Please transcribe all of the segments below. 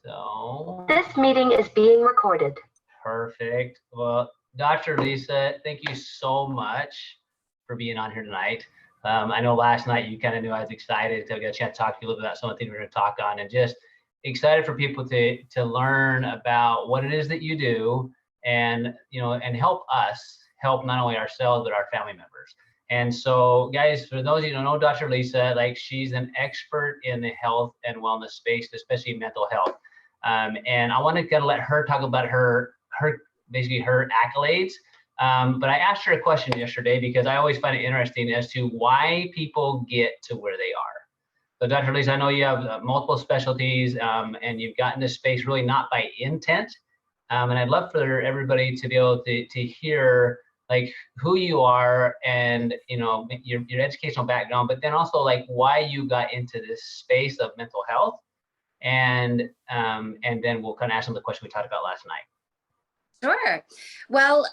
So this meeting is being recorded. perfect. Well, Dr. Lisa, thank you so much for being on here tonight. I know last night you kind of knew I was excited to get a chance to talk to you a little bit about some of the things we're going to talk on, and just excited for people to learn about what it is that you do, and and help us help not only ourselves but our family members. And so, guys, for those of you who don't know Dr. Lisa, like, she's an expert in the health and wellness space, especially mental health. And I want to kind of let her talk about her basically her accolades. But I asked her a question yesterday because I always find it interesting as to why people get to where they are. So Dr. Lisa, I know you have multiple specialties, and you've gotten this space really not by intent. And I'd love for everybody to be able to hear like who you are and your educational background, but then also like why you got into this space of mental health. And then we'll kind of ask them the question we talked about last night. Sure. Well,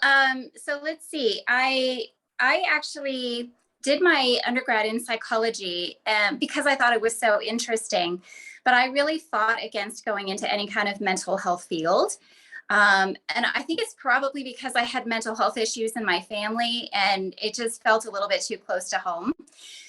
so let's see. I actually did my undergrad in psychology because I thought it was so interesting, but I really fought against going into any kind of mental health field. And I think it's probably because I had mental health issues in my family and it just felt a little bit too close to home.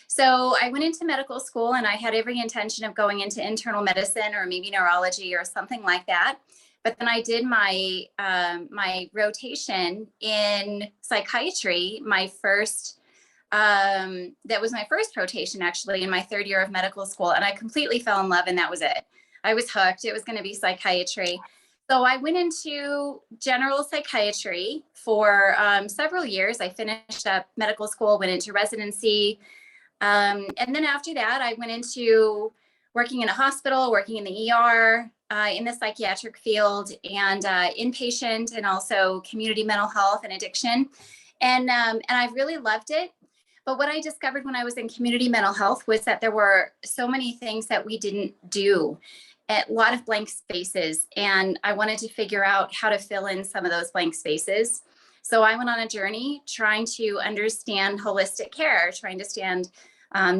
So I went into medical school and I had every intention of going into internal medicine or maybe neurology or something like that. But then I did my my rotation in psychiatry, that was my first rotation actually in my third year of medical school. And I completely fell in love and that was it. I was hooked. It was going to be psychiatry. So I went into general psychiatry for several years. I finished up medical school, went into residency. And then after that, I went into working in a hospital, working in the ER, in the psychiatric field, and inpatient, and also community mental health and addiction. And I really loved it. But what I discovered when I was in community mental health was that there were so many things that we didn't do, a lot of blank spaces. And I wanted to figure out how to fill in some of those blank spaces. So I went on a journey trying to understand holistic care, trying to understand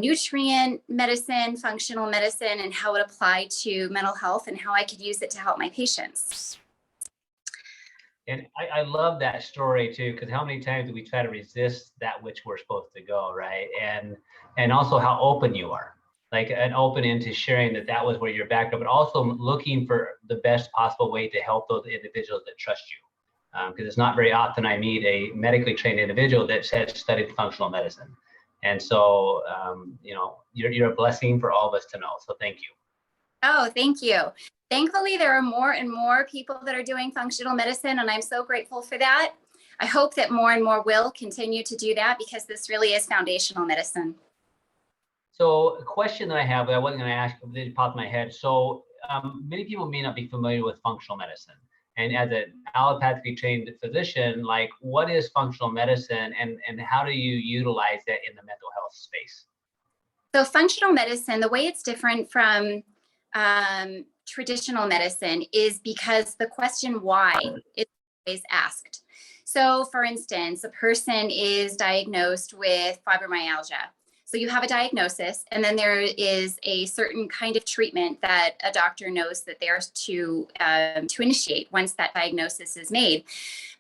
nutrient medicine, functional medicine, and how it applied to mental health and how I could use it to help my patients. And I love that story too, because how many times do we try to resist that which we're supposed to go, right? And also how open you are, like an open into sharing that was where you're backed up, but also looking for the best possible way to help those individuals that trust you. Because it's not very often I meet a medically trained individual that has studied functional medicine. And so, you're a blessing for all of us to know. So thank you. Oh, thank you. Thankfully, there are more and more people that are doing functional medicine, and I'm so grateful for that. I hope that more and more will continue to do that because this really is foundational medicine. So a question that I have that I wasn't going to ask, but it popped in my head. So many people may not be familiar with functional medicine. And as an allopathically trained physician, like, what is functional medicine and how do you utilize that in the mental health space? So functional medicine, the way it's different from traditional medicine is because the question why is always asked. So for instance, a person is diagnosed with fibromyalgia. So you have a diagnosis, and then there is a certain kind of treatment that a doctor knows that they're to initiate once that diagnosis is made.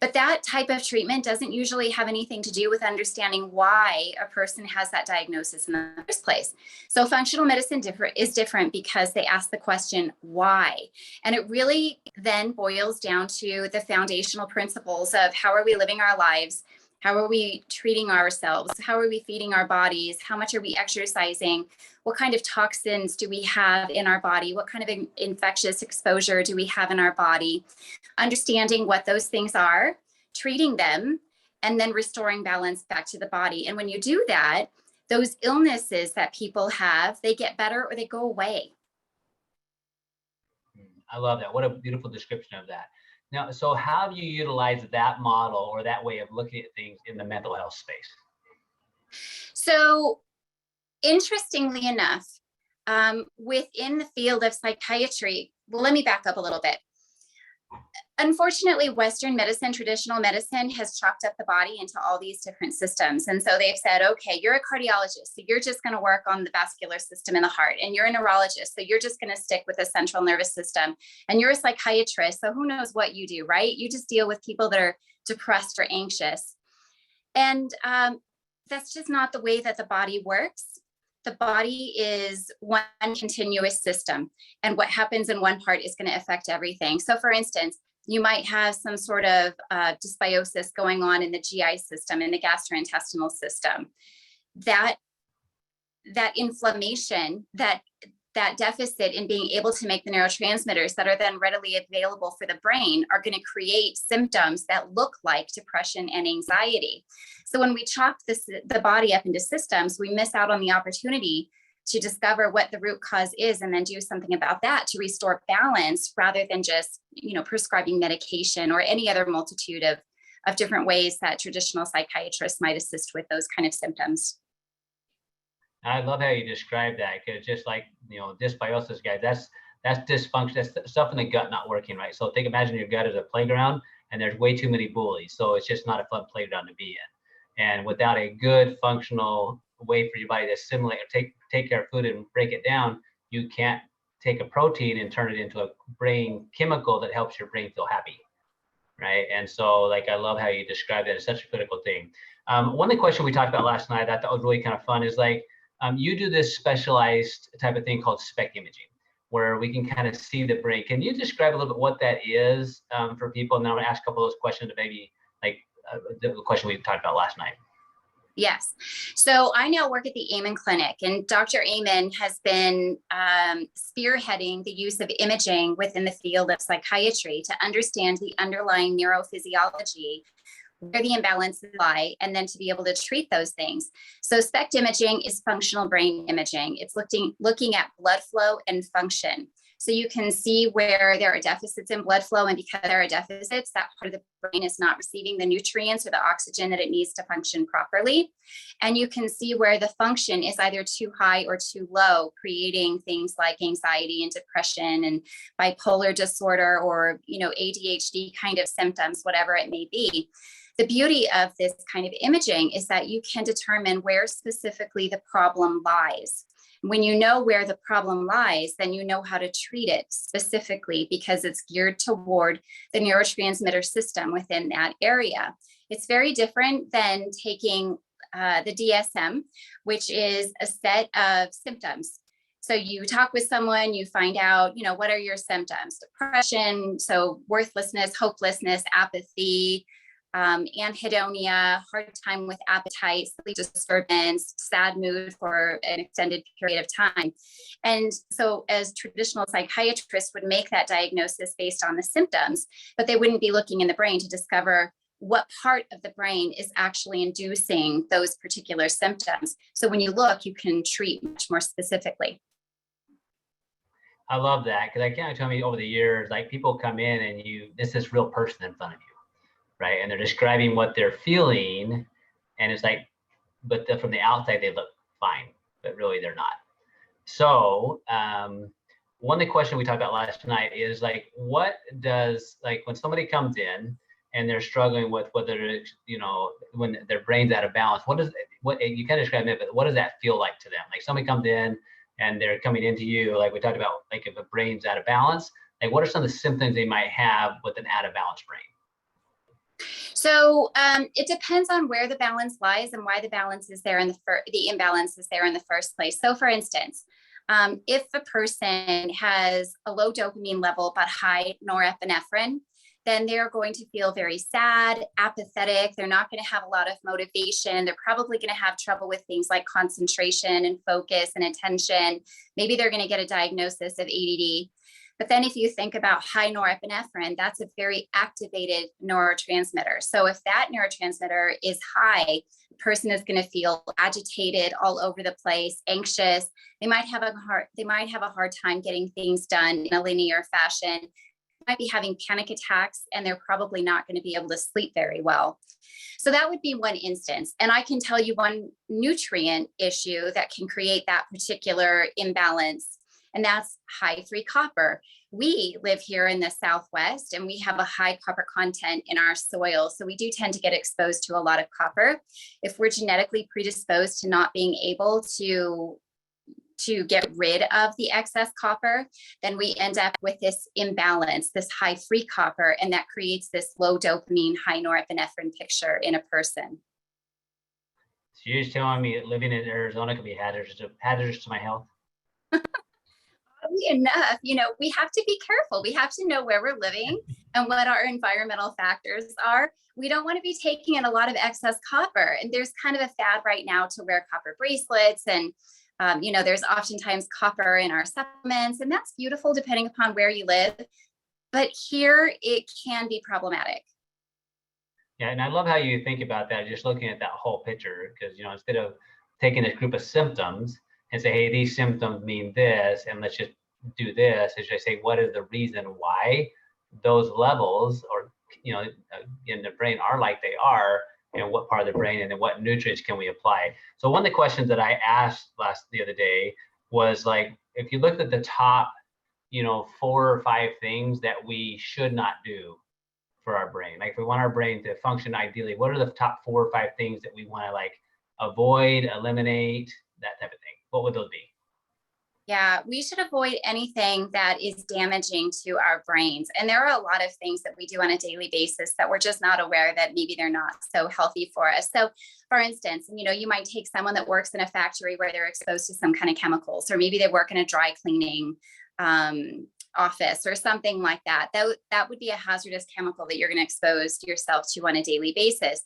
But that type of treatment doesn't usually have anything to do with understanding why a person has that diagnosis in the first place. So functional medicine is different because they ask the question, why? And it really then boils down to the foundational principles of how are we living our lives? How are we treating ourselves? How are we feeding our bodies? How much are we exercising? What kind of toxins do we have in our body? What kind of infectious exposure do we have in our body? Understanding what those things are, treating them, and then restoring balance back to the body. And when you do that, those illnesses that people have, they get better or they go away. I love that. What a beautiful description of that. Now, so how have you utilized that model or that way of looking at things in the mental health space? So interestingly enough, within the field of psychiatry, well, let me back up a little bit. Unfortunately, Western medicine, traditional medicine has chopped up the body into all these different systems. And so they've said, okay, you're a cardiologist, so you're just going to work on the vascular system in the heart. And you're a neurologist, so you're just going to stick with the central nervous system. And you're a psychiatrist, so who knows what you do, right? You just deal with people that are depressed or anxious. And that's just not the way that the body works. The body is one continuous system, and what happens in one part is going to affect everything. So for instance, you might have some sort of dysbiosis going on in the GI system, in the gastrointestinal system. That inflammation, that deficit in being able to make the neurotransmitters that are then readily available for the brain are going to create symptoms that look like depression and anxiety. So when we chop the body up into systems, we miss out on the opportunity to discover what the root cause is and then do something about that to restore balance, rather than just, prescribing medication or any other multitude of different ways that traditional psychiatrists might assist with those kind of symptoms. I love how you describe that, because just like, dysbiosis, guys, that's dysfunction, that's stuff in the gut not working right. So imagine your gut as a playground and there's way too many bullies. So it's just not a fun playground to be in. And without a good functional way for your body to assimilate or take care of food and break it down, you can't take a protein and turn it into a brain chemical that helps your brain feel happy, right? And so I love how you describe that. It's such a critical thing. One of the questions we talked about last night that I thought was really kind of fun is you do this specialized type of thing called SPECT imaging, where we can kind of see the brain. Can you describe a little bit what that is for people? And then I'm gonna ask a couple of those questions to maybe the question we talked about last night. Yes. So I now work at the Amen Clinic, and Dr. Amen has been spearheading the use of imaging within the field of psychiatry to understand the underlying neurophysiology, where the imbalances lie, and then to be able to treat those things. So SPECT imaging is functional brain imaging. It's looking at blood flow and function. So you can see where there are deficits in blood flow, and because there are deficits, that part of the brain is not receiving the nutrients or the oxygen that it needs to function properly. And you can see where the function is either too high or too low, creating things like anxiety and depression and bipolar disorder, or ADHD kind of symptoms, whatever it may be. The beauty of this kind of imaging is that you can determine where specifically the problem lies. When you know where the problem lies, then you know how to treat it specifically, because it's geared toward the neurotransmitter system within that area. It's very different than taking the DSM, which is a set of symptoms. So you talk with someone, you find out, what are your symptoms? Depression, so worthlessness, hopelessness, apathy, anhedonia, hard time with appetite, sleep disturbance, sad mood for an extended period of time. And so as traditional psychiatrists would make that diagnosis based on the symptoms, but they wouldn't be looking in the brain to discover what part of the brain is actually inducing those particular symptoms. So when you look, you can treat much more specifically. I love that, because I can't tell me over the years, people come in and it's this real person in front of you, right? And they're describing what they're feeling, and it's but from the outside they look fine, but really they're not. So one of the questions we talked about last night is what does, when somebody comes in and they're struggling with whether it's, when their brain's out of balance, what you kind of describe it, but what does that feel like to them? Somebody comes in and they're coming into you, we talked about, if a brain's out of balance, what are some of the symptoms they might have with an out of balance brain? So it depends on where the balance lies and why the balance is there the imbalance is there in the first place. So for instance, if a person has a low dopamine level but high norepinephrine, then they're going to feel very sad, apathetic. They're not going to have a lot of motivation. They're probably going to have trouble with things like concentration and focus and attention. Maybe they're going to get a diagnosis of ADD. But then if you think about high norepinephrine, that's a very activated neurotransmitter. So if that neurotransmitter is high, the person is going to feel agitated, all over the place, anxious. They might have a hard time getting things done in a linear fashion. Might be having panic attacks, and they're probably not going to be able to sleep very well. So that would be one instance. And I can tell you one nutrient issue that can create that particular imbalance. and that's high 3 copper. We live here in the Southwest and we have a high copper content in our soil. So we do tend to get exposed to a lot of copper. If we're genetically predisposed to not being able to get rid of the excess copper, then we end up with this imbalance, this high free copper, and that creates this low dopamine, high norepinephrine picture in a person. So you're just telling me that living in Arizona could be hazardous to my health? Oddly enough, we have to be careful. We have to know where we're living and what our environmental factors are. We don't want to be taking in a lot of excess copper. And there's kind of a fad right now to wear copper bracelets. And, there's oftentimes copper in our supplements, and that's beautiful depending upon where you live. But here it can be problematic. Yeah, and I love how you think about that, just looking at that whole picture, because instead of taking a group of symptoms and say, hey, these symptoms mean this, and let's just do this, is just say, what is the reason why those levels or in the brain are like they are, and what part of the brain, and then what nutrients can we apply? So one of the questions that I asked the other day was like, if you looked at the top 4 or 5 things that we should not do for our brain, like if we want our brain to function ideally, what are the top 4 or 5 things that we want to like avoid, eliminate, that type of thing? What would those be? Yeah, we should avoid anything that is damaging to our brains. And there are a lot of things that we do on a daily basis that we're just not aware that maybe they're not so healthy for us. So for instance, you might take someone that works in a factory where they're exposed to some kind of chemicals, or maybe they work in a dry cleaning office or something like that. That would be a hazardous chemical that you're going to expose yourself to on a daily basis.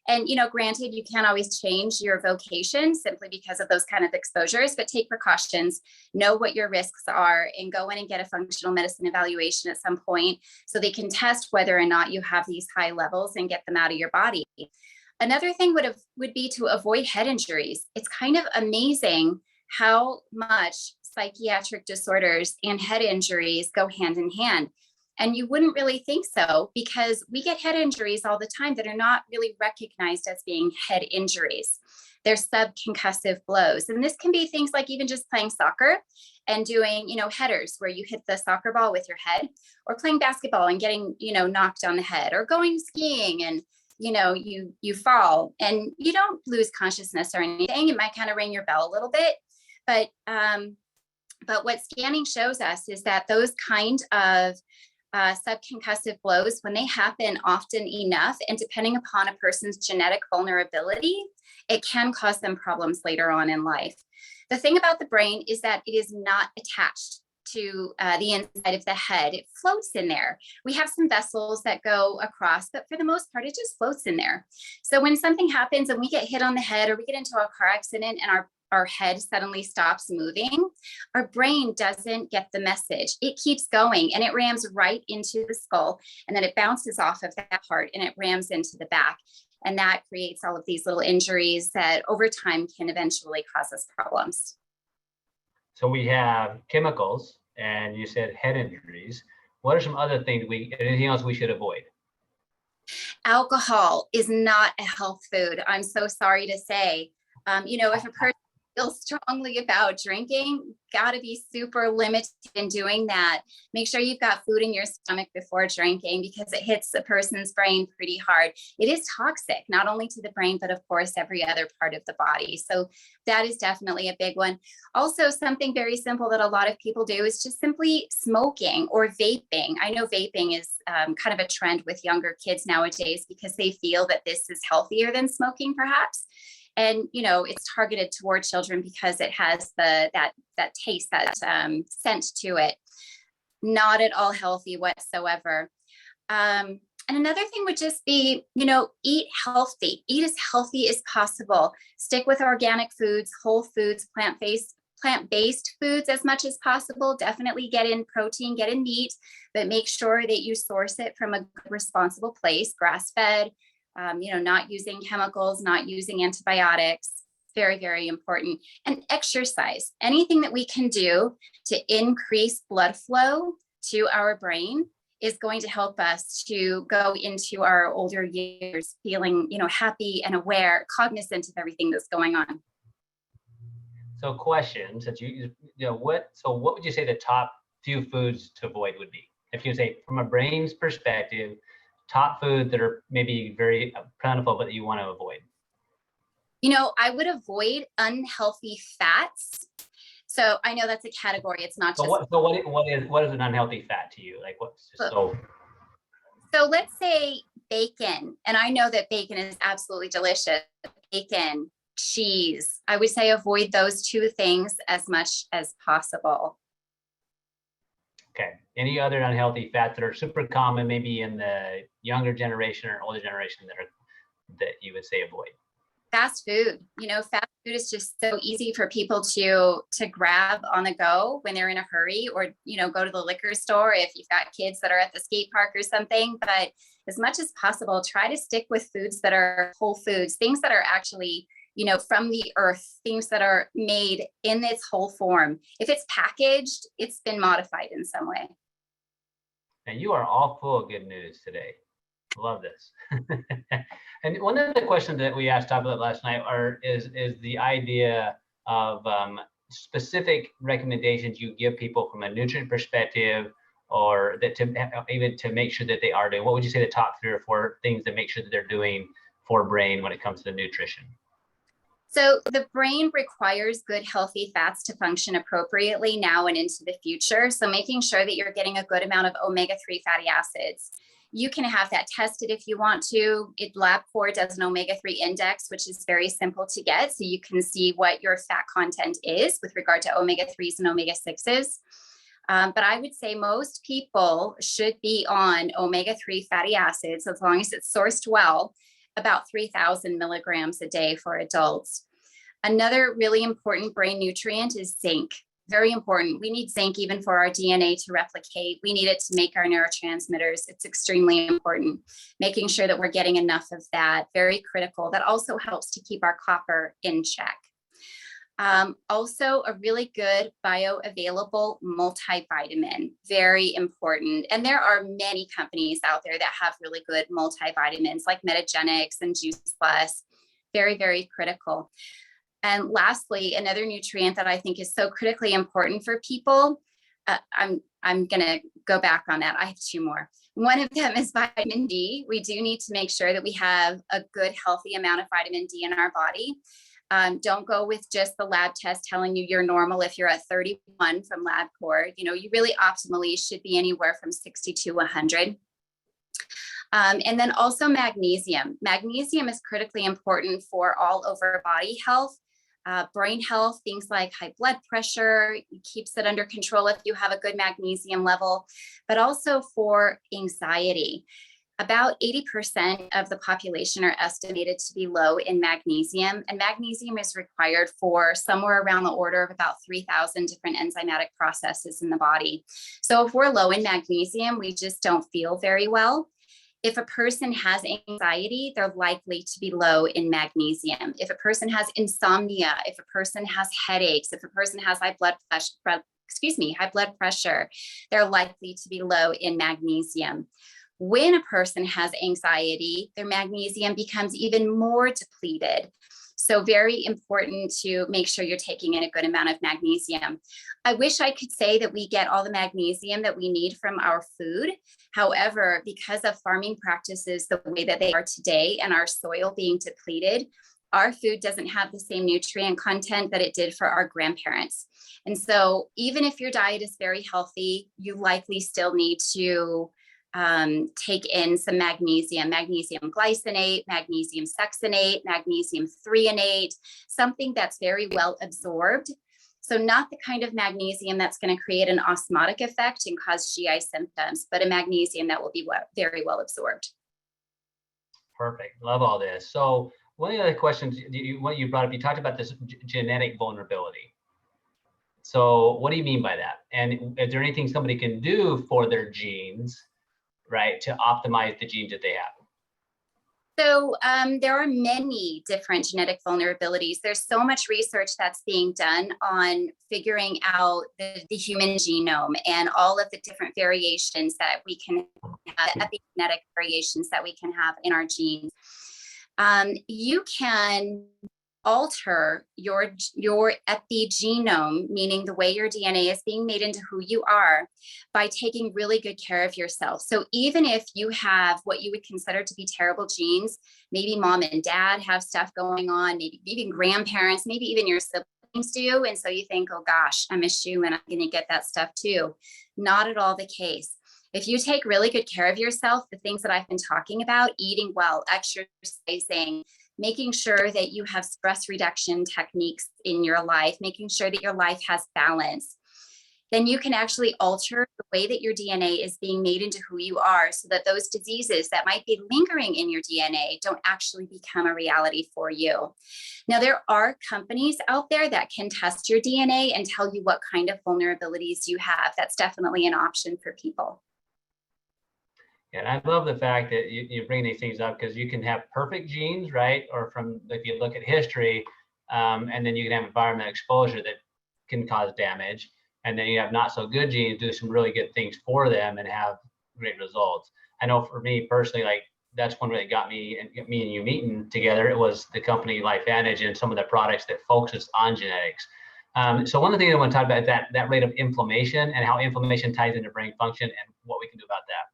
And, granted, you can't always change your vocation simply because of those kind of exposures, but take precautions, know what your risks are, and go in and get a functional medicine evaluation at some point so they can test whether or not you have these high levels and get them out of your body. Another thing would be to avoid head injuries. It's kind of amazing how much psychiatric disorders and head injuries go hand in hand. And you wouldn't really think so, because we get head injuries all the time that are not really recognized as being head injuries. They're subconcussive blows. And this can be things like even just playing soccer and doing, headers where you hit the soccer ball with your head, or playing basketball and getting, knocked on the head, or going skiing and, you fall and you don't lose consciousness or anything. It might kind of ring your bell a little bit. But what scanning shows us is that those kind of subconcussive blows, when they happen often enough, and depending upon a person's genetic vulnerability, it can cause them problems later on in life. The thing about the brain is that it is not attached to the inside of the head. It floats in there. We have some vessels that go across, but for the most part, it just floats in there. So when something happens and we get hit on the head, or we get into a car accident and our head suddenly stops moving, our brain doesn't get the message. It keeps going and it rams right into the skull, and then it bounces off of that part and it rams into the back. And that creates all of these little injuries that over time can eventually cause us problems. So we have chemicals, and you said head injuries. What are some other things anything else we should avoid? Alcohol is not a health food. I'm so sorry to say. If a person feels strongly about drinking, got to be super limited in doing that. Make sure you've got food in your stomach before drinking, because it hits the person's brain pretty hard. It is toxic, not only to the brain, but of course, every other part of the body. So that is definitely a big one. Also, something very simple that a lot of people do is just simply smoking or vaping. I know vaping is kind of a trend with younger kids nowadays because they feel that this is healthier than smoking, perhaps. And, it's targeted toward children because it has that taste, that scent to it. Not at all healthy whatsoever. And another thing would just be, eat healthy. Eat as healthy as possible. Stick with organic foods, whole foods, plant-based foods as much as possible. Definitely get in protein, get in meat, but make sure that you source it from a responsible place, grass-fed. Not using chemicals, not using antibiotics, very, very important. And exercise, anything that we can do to increase blood flow to our brain is going to help us to go into our older years feeling, happy and aware, cognizant of everything that's going on. So question, since what would you say the top few foods to avoid would be? If you say from a brain's perspective, top foods that are maybe very plentiful, but you want to avoid. I would avoid unhealthy fats. So I know that's a category. It's not just. What is an unhealthy fat to you? Like what's just so. So let's say bacon, and I know that bacon is absolutely delicious. Bacon, cheese. I would say avoid those two things as much as possible. Okay. Any other unhealthy fats that are super common, maybe in the younger generation or older generation that you would say avoid? Fast food. Fast food is just so easy for people to grab on the go when they're in a hurry, or go to the liquor store if you've got kids that are at the skate park or something. But as much as possible, try to stick with foods that are whole foods, things that are actually from the earth, things that are made in its whole form. If it's packaged, it's been modified in some way. And you are all full of good news today. Love this. And one of the questions that we asked Tabitha last night is the idea of specific recommendations you give people from a nutrient perspective, or that even to make sure that they are doing. What would you say the top 3 or 4 things to make sure that they're doing for brain when it comes to nutrition? So the brain requires good, healthy fats to function appropriately now and into the future. So making sure that you're getting a good amount of omega-3 fatty acids. You can have that tested if you want to. LabCorp does an omega-3 index, which is very simple to get. So you can see what your fat content is with regard to omega-3s and omega-6s. But I would say most people should be on omega-3 fatty acids, as long as it's sourced well, about 3,000 milligrams a day for adults. Another really important brain nutrient is zinc. Very important. We need zinc even for our DNA to replicate. We need it to make our neurotransmitters. It's extremely important. Making sure that we're getting enough of that, very critical. That also helps to keep our copper in check. Also, a really good bioavailable multivitamin, very important. And there are many companies out there that have really good multivitamins like Metagenics and Juice Plus, very, very critical. And lastly, another nutrient that I think is so critically important for people, I'm going to go back on that. I have 2 more. One of them is vitamin D. We do need to make sure that we have a good, healthy amount of vitamin D in our body. Don't go with just the lab test telling you you're normal if you're at 31 from LabCorp. You really optimally should be anywhere from 60 to 100. And then also magnesium. Magnesium is critically important for all over body health, brain health, things like high blood pressure. It keeps it under control if you have a good magnesium level, but also for anxiety. About 80% of the population are estimated to be low in magnesium, and magnesium is required for somewhere around the order of about 3,000 different enzymatic processes in the body. So if we're low in magnesium, we just don't feel very well. If a person has anxiety, they're likely to be low in magnesium. If a person has insomnia, if a person has headaches, if a person has high blood pressure, they're likely to be low in magnesium. When a person has anxiety, their magnesium becomes even more depleted. So very important to make sure you're taking in a good amount of magnesium. I wish I could say that we get all the magnesium that we need from our food. However, because of farming practices the way that they are today and our soil being depleted, our food doesn't have the same nutrient content that it did for our grandparents. And so even if your diet is very healthy, you likely still need to take in some magnesium glycinate, magnesium succinate, magnesium threonate, something that's very well absorbed. So not the kind of magnesium that's going to create an osmotic effect and cause GI symptoms, but a magnesium that will be very well absorbed. Perfect. Love all this. So one of the other questions what you brought up, you talked about this genetic vulnerability. So what do you mean by that? And is there anything somebody can do for their genes, right, to optimize the genes that they have? So there are many different genetic vulnerabilities. There's so much research that's being done on figuring out the human genome and all of the different variations that we can have, epigenetic variations that we can have in our genes. You can alter your epigenome, meaning the way your DNA is being made into who you are, by taking really good care of yourself. So even if you have what you would consider to be terrible genes, maybe mom and dad have stuff going on, maybe even grandparents, maybe even your siblings do, and so you think, oh gosh, I'm a shoe and I'm going to get that stuff too. Not at all the case. If you take really good care of yourself, the things that I've been talking about, eating well, exercising, making sure that you have stress reduction techniques in your life, making sure that your life has balance, then you can actually alter the way that your DNA is being made into who you are, so that those diseases that might be lingering in your DNA don't actually become a reality for you. Now, there are companies out there that can test your DNA and tell you what kind of vulnerabilities you have. That's definitely an option for people. And I love the fact that you bring these things up, because you can have perfect genes, right? Or from, if you look at history, and then you can have environmental exposure that can cause damage. And then you have not so good genes do some really good things for them and have great results. I know for me personally, like that's one really got me and you meeting together. It was the company LifeVantage and some of the products that focuses on genetics. So one of the things I want to talk about is that rate of inflammation and how inflammation ties into brain function and what we can do about that.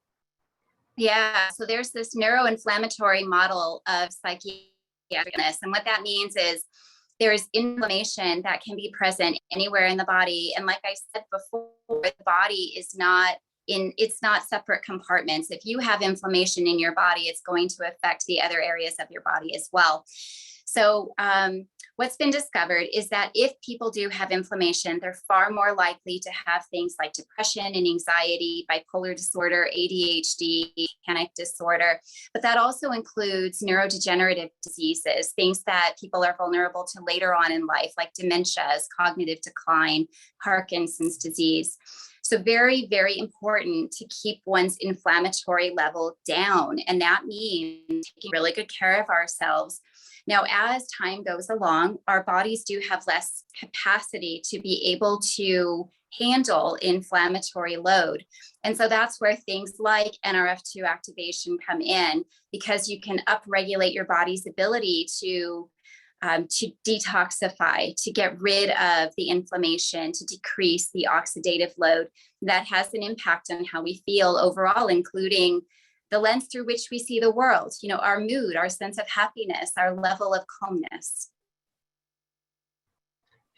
Yeah, so there's this neuroinflammatory model of psychiatricness. And what that means is there's inflammation that can be present anywhere in the body. And like I said before, the body is it's not separate compartments. If you have inflammation in your body, it's going to affect the other areas of your body as well. So what's been discovered is that if people do have inflammation, they're far more likely to have things like depression and anxiety, bipolar disorder, ADHD, panic disorder. But that also includes neurodegenerative diseases, things that people are vulnerable to later on in life, like dementias, cognitive decline, Parkinson's disease. So very, very important to keep one's inflammatory level down. And that means taking really good care of ourselves. Now, as time goes along, our bodies do have less capacity to be able to handle inflammatory load. And so that's where things like NRF2 activation come in, because you can upregulate your body's ability to detoxify, to get rid of the inflammation, to decrease the oxidative load. That has an impact on how we feel overall, including the lens through which we see the world, our mood, our sense of happiness, our level of calmness.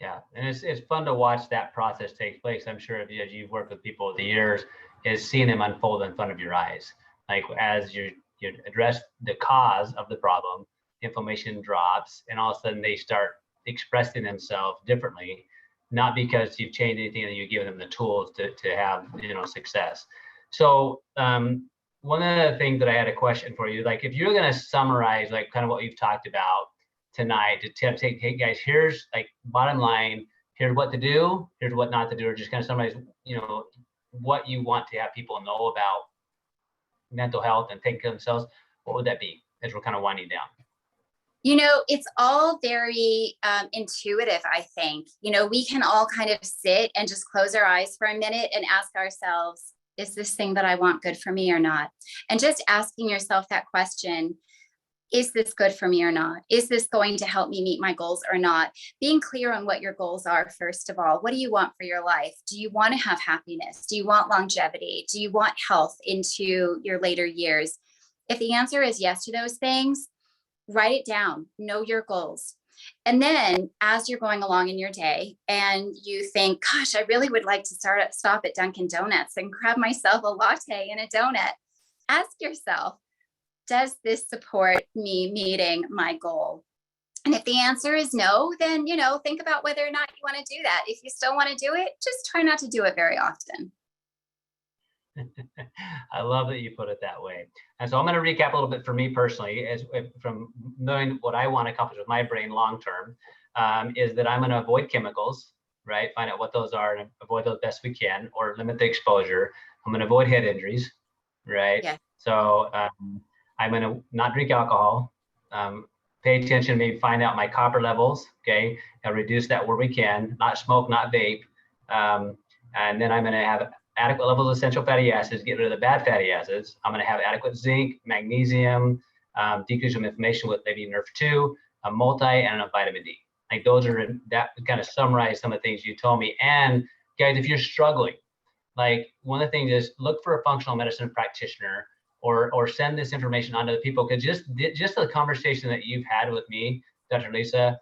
Yeah, and it's fun to watch that process take place. I'm sure as you've worked with people over the years, is seeing them unfold in front of your eyes. Like as you address the cause of the problem, inflammation drops, and all of a sudden they start expressing themselves differently, not because you've changed anything and you've given them the tools to have success. So one of the things that I had a question for you, like if you're going to summarize like kind of what you've talked about tonight, to take, hey guys, here's like bottom line, here's what to do, here's what not to do, or just kind of summarize, what you want to have people know about mental health and taking care of themselves, what would that be as we're kind of winding down? It's all very intuitive, I think. We can all kind of sit and just close our eyes for a minute and ask ourselves, is this thing that I want good for me or not? And just asking yourself that question, is this good for me or not? Is this going to help me meet my goals or not? Being clear on what your goals are, first of all. What do you want for your life? Do you want to have happiness? Do you want longevity? Do you want health into your later years? If the answer is yes to those things, write it down, know your goals. And then as you're going along in your day and you think, gosh, I really would like to stop at Dunkin' Donuts and grab myself a latte and a donut, ask yourself, does this support me meeting my goal? And if the answer is no, then, think about whether or not you want to do that. If you still want to do it, just try not to do it very often. I love that you put it that way. And so I'm going to recap a little bit for me personally, from knowing what I want to accomplish with my brain long term, is that I'm going to avoid chemicals, right? Find out what those are and avoid those best we can, or limit the exposure. I'm going to avoid head injuries, right? Yeah. So I'm going to not drink alcohol, pay attention, maybe find out my copper levels, okay? And reduce that where we can, not smoke, not vape. And then I'm going to have adequate levels of essential fatty acids, get rid of the bad fatty acids. I'm going to have adequate zinc, magnesium, decrease of inflammation with maybe NRF2, a multi, and a vitamin D. Like those are, that kind of summarize some of the things you told me. And guys, if you're struggling, like one of the things is look for a functional medicine practitioner, or send this information on to the people, because just the conversation that you've had with me, Dr. Lisa,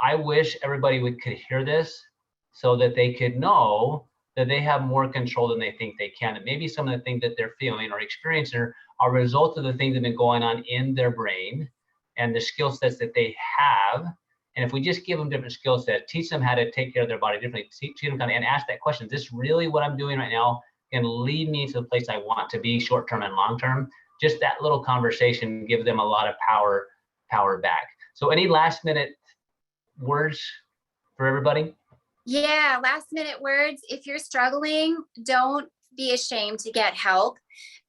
I wish everybody could hear this so that they could know that they have more control than they think they can. And maybe some of the things that they're feeling or experiencing are a result of the things that have been going on in their brain and the skill sets that they have. And if we just give them different skill sets, teach them how to take care of their body differently, teach them kind of, and ask that question, is this really what I'm doing right now can lead me to the place I want to be short-term and long-term? Just that little conversation gives them a lot of power back. So any last minute words for everybody? Yeah, last minute words. If you're struggling, don't be ashamed to get help.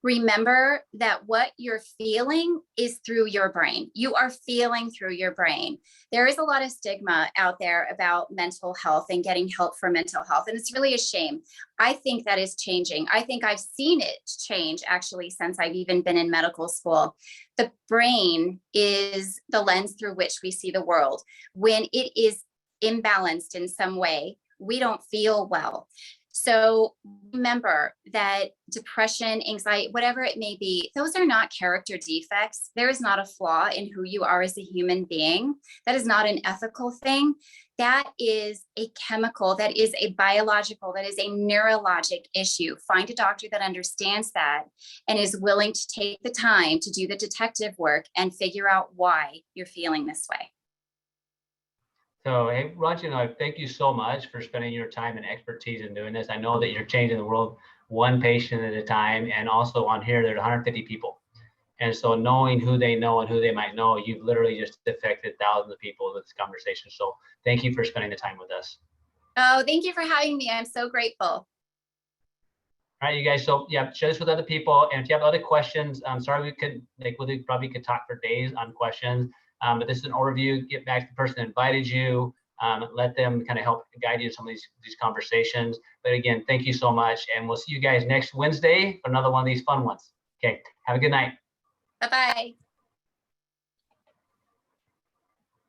Remember that what you're feeling is through your brain. You are feeling through your brain. There is a lot of stigma out there about mental health and getting help for mental health, and it's really a shame. I think that is changing. I think I've seen it change actually since I've even been in medical school. The brain is the lens through which we see the world. When it is imbalanced in some way, we don't feel well. So remember that depression, anxiety, whatever it may be, those are not character defects. There is not a flaw in who you are as a human being. That is not an ethical thing. That is a chemical, that is a biological, that is a neurologic issue. Find a doctor that understands that and is willing to take the time to do the detective work and figure out why you're feeling this way. So, hey, Ranjana, thank you so much for spending your time and expertise in doing this. I know that you're changing the world one patient at a time, and also on here, there's 150 people. And so knowing who they know and who they might know, you've literally just affected thousands of people with this conversation. So thank you for spending the time with us. Oh, thank you for having me. I'm so grateful. All right, you guys. So yeah, share this with other people. And if you have other questions, I'm sorry we probably could talk for days on questions. But this is an overview. Get back to the person that invited you. Let them kind of help guide you in some of these conversations. But again, thank you so much. And we'll see you guys next Wednesday for another one of these fun ones. Okay, have a good night. Bye-bye.